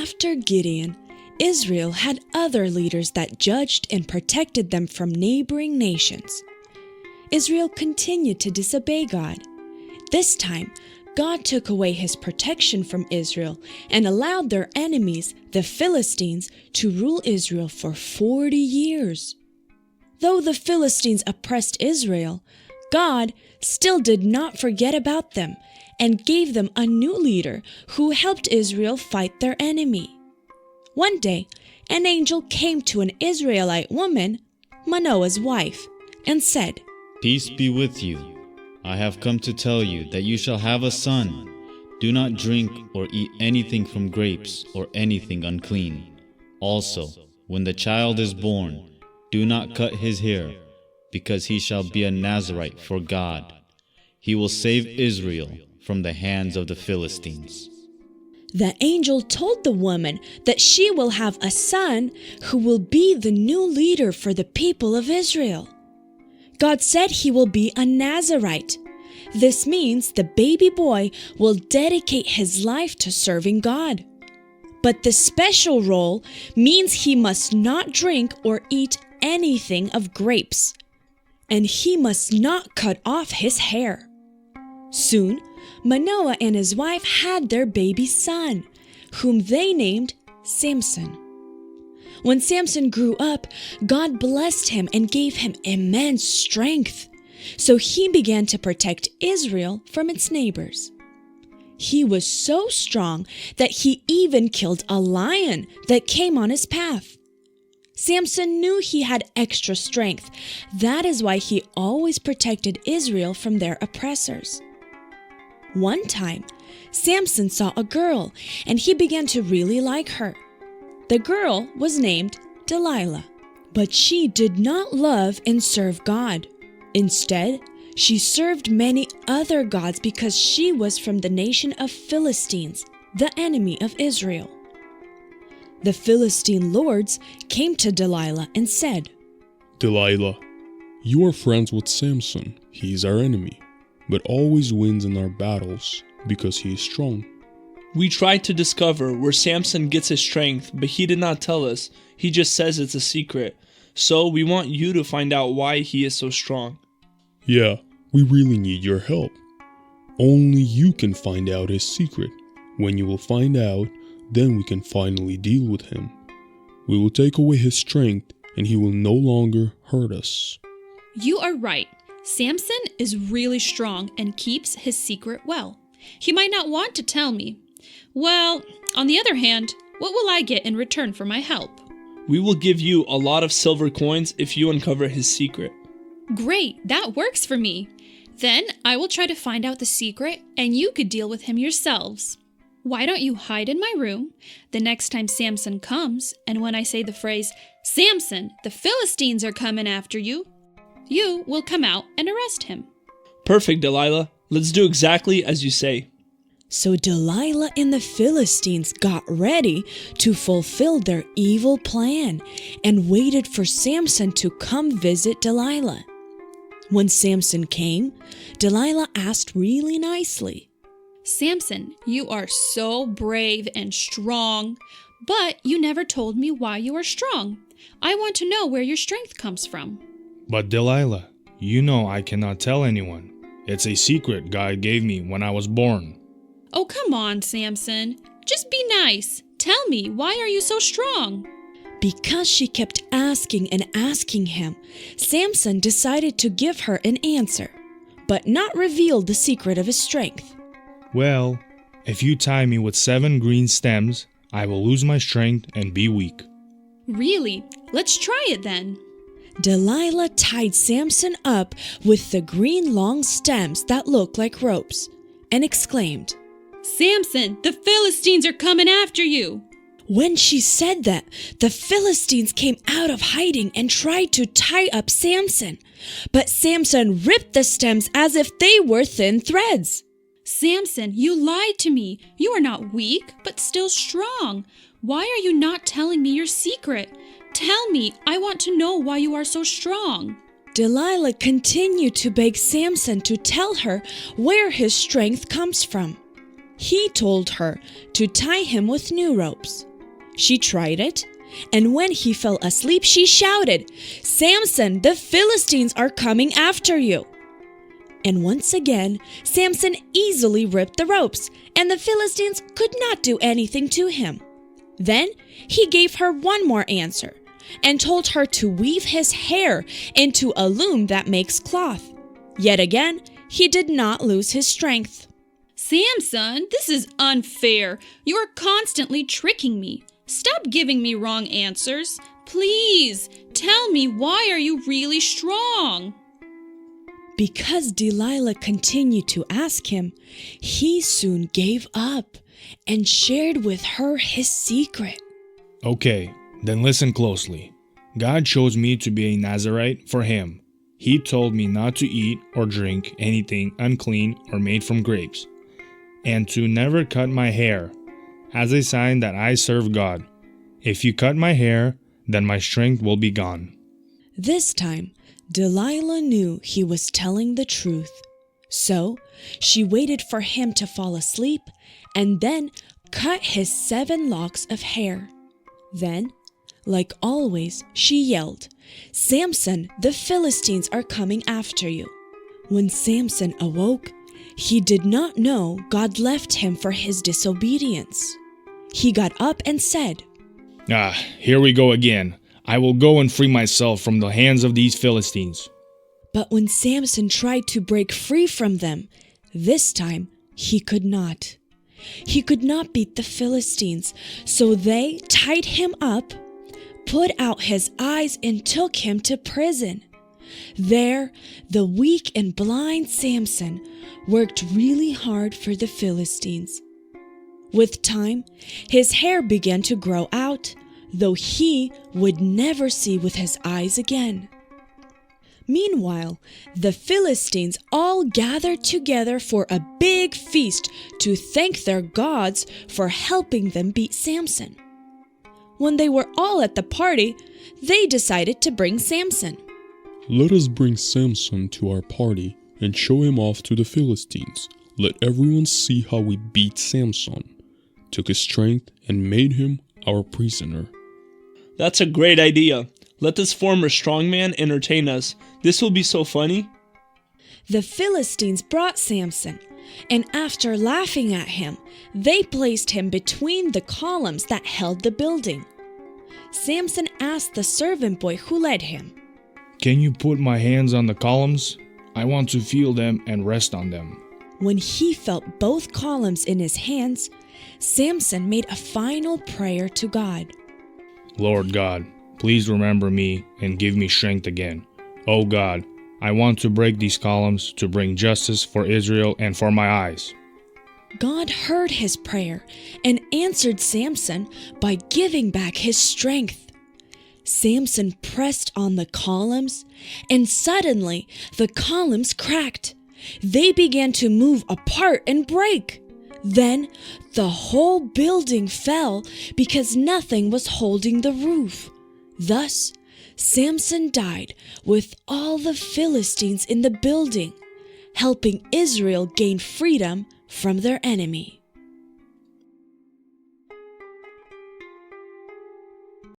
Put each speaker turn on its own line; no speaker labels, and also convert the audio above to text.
After Gideon, Israel had other leaders that judged and protected them from neighboring nations. Israel continued to disobey God. This time, God took away his protection from Israel and allowed their enemies, the Philistines, to rule Israel for 40 years. Though the Philistines oppressed Israel, God still did not forget about them and gave them a new leader who helped Israel fight their enemy. One day, an angel came to an Israelite woman, Manoah's wife, and said,
"Peace be with you. I have come to tell you that you shall have a son. Do not drink or eat anything from grapes or anything unclean. Also, when the child is born, do not cut his hair, because he shall be a Nazirite for God. He will save Israel from the hands of the Philistines."
The angel told the woman that she will have a son who will be the new leader for the people of Israel. God said he will be a Nazirite. This means the baby boy will dedicate his life to serving God. But the special role means he must not drink or eat anything of grapes, and he must not cut off his hair. Soon, Manoah and his wife had their baby son, whom they named Samson. When Samson grew up, God blessed him and gave him immense strength, so he began to protect Israel from its neighbors. He was so strong that he even killed a lion that came on his path. Samson knew he had extra strength. That is why he always protected Israel from their oppressors. One time, Samson saw a girl, and he began to really like her. The girl was named Delilah, but she did not love and serve God. Instead, she served many other gods because she was from the nation of Philistines, the enemy of Israel. The Philistine lords came to Delilah and said,
"Delilah, you are friends with Samson. He is our enemy, but always wins in our battles because he is strong."
We tried to discover where Samson gets his strength, but he did not tell us. He just says it's a secret. So we want you to find out why he is so strong.
Yeah, we really need your help. Only you can find out his secret. When you will find out, then we can finally deal with him. We will take away his strength, and he will no longer hurt us.
You are right. Samson is really strong and keeps his secret well. He might not want to tell me. Well, on the other hand, what will I get in return for my help?
We will give you a lot of silver coins if you uncover his secret.
Great, that works for me. Then I will try to find out the secret, and you could deal with him yourselves. Why don't you hide in my room the next time Samson comes, and when I say the phrase, "Samson, the Philistines are coming after you," you will come out and arrest him.
Perfect, Delilah. Let's do exactly as you say.
So Delilah and the Philistines got ready to fulfill their evil plan and waited for Samson to come visit Delilah. When Samson came, Delilah asked really nicely,
Samson, you are so brave and strong, but you never told me why you are strong. I want to know where your strength comes from.
But Delilah, you know I cannot tell anyone. It's a secret God gave me when I was born.
Oh, come on, Samson. Just be nice. Tell me, why are you so strong?
Because she kept asking and asking him, Samson decided to give her an answer, but not reveal the secret of his strength.
Well, if you tie me with 7 green stems, I will lose my strength and be weak.
Really? Let's try it then.
Delilah tied Samson up with the green long stems that looked like ropes and exclaimed,
Samson, the Philistines are coming after you.
When she said that, the Philistines came out of hiding and tried to tie up Samson, but Samson ripped the stems as if they were thin threads.
Samson, you lied to me. You are not weak, but still strong. Why are you not telling me your secret? Tell me, I want to know why you are so strong.
Delilah continued to beg Samson to tell her where his strength comes from. He told her to tie him with new ropes, She tried it, and when he fell asleep, she shouted, "Samson, the Philistines are coming after you." And once again, Samson easily ripped the ropes, and the Philistines could not do anything to him. Then he gave her one more answer, and told her to weave his hair into a loom that makes cloth. Yet again, he did not lose his strength.
Samson, this is unfair. You are constantly tricking me. Stop giving me wrong answers. Please, tell me, why are you really strong?
Because Delilah continued to ask him, he soon gave up and shared with her his secret.
Okay, then listen closely. God chose me to be a Nazirite for him. He told me not to eat or drink anything unclean or made from grapes, and to never cut my hair, as a sign that I serve God. If you cut my hair, then my strength will be gone.
This time, Delilah knew he was telling the truth. So she waited for him to fall asleep and then cut his 7 locks of hair. Then, like always, she yelled, "Samson, the Philistines are coming after you." When Samson awoke, he did not know God left him for his disobedience. He got up and said,
Here we go again. I will go and free myself from the hands of these Philistines.
But when Samson tried to break free from them, this time he could not. He could not beat the Philistines, so they tied him up, put out his eyes, and took him to prison. There, the weak and blind Samson worked really hard for the Philistines. With time, his hair began to grow out, though he would never see with his eyes again. Meanwhile, the Philistines all gathered together for a big feast to thank their gods for helping them beat Samson. When they were all at the party, they decided to bring Samson.
"Let us bring Samson to our party and show him off to the Philistines. Let everyone see how we beat Samson, took his strength, and made him our prisoner."
That's a great idea. Let this former strongman entertain us. This will be so funny.
The Philistines brought Samson, and after laughing at him, they placed him between the columns that held the building. Samson asked the servant boy who led him,
Can you put my hands on the columns? I want to feel them and rest on them.
When he felt both columns in his hands, Samson made a final prayer to God.
Lord God, please remember me and give me strength again. Oh God, I want to break these columns to bring justice for Israel and for my eyes.
God heard his prayer and answered Samson by giving back his strength. Samson pressed on the columns, and suddenly the columns cracked. They began to move apart and break. Then the whole building fell because nothing was holding the roof. Thus, Samson died with all the Philistines in the building, helping Israel gain freedom from their enemy.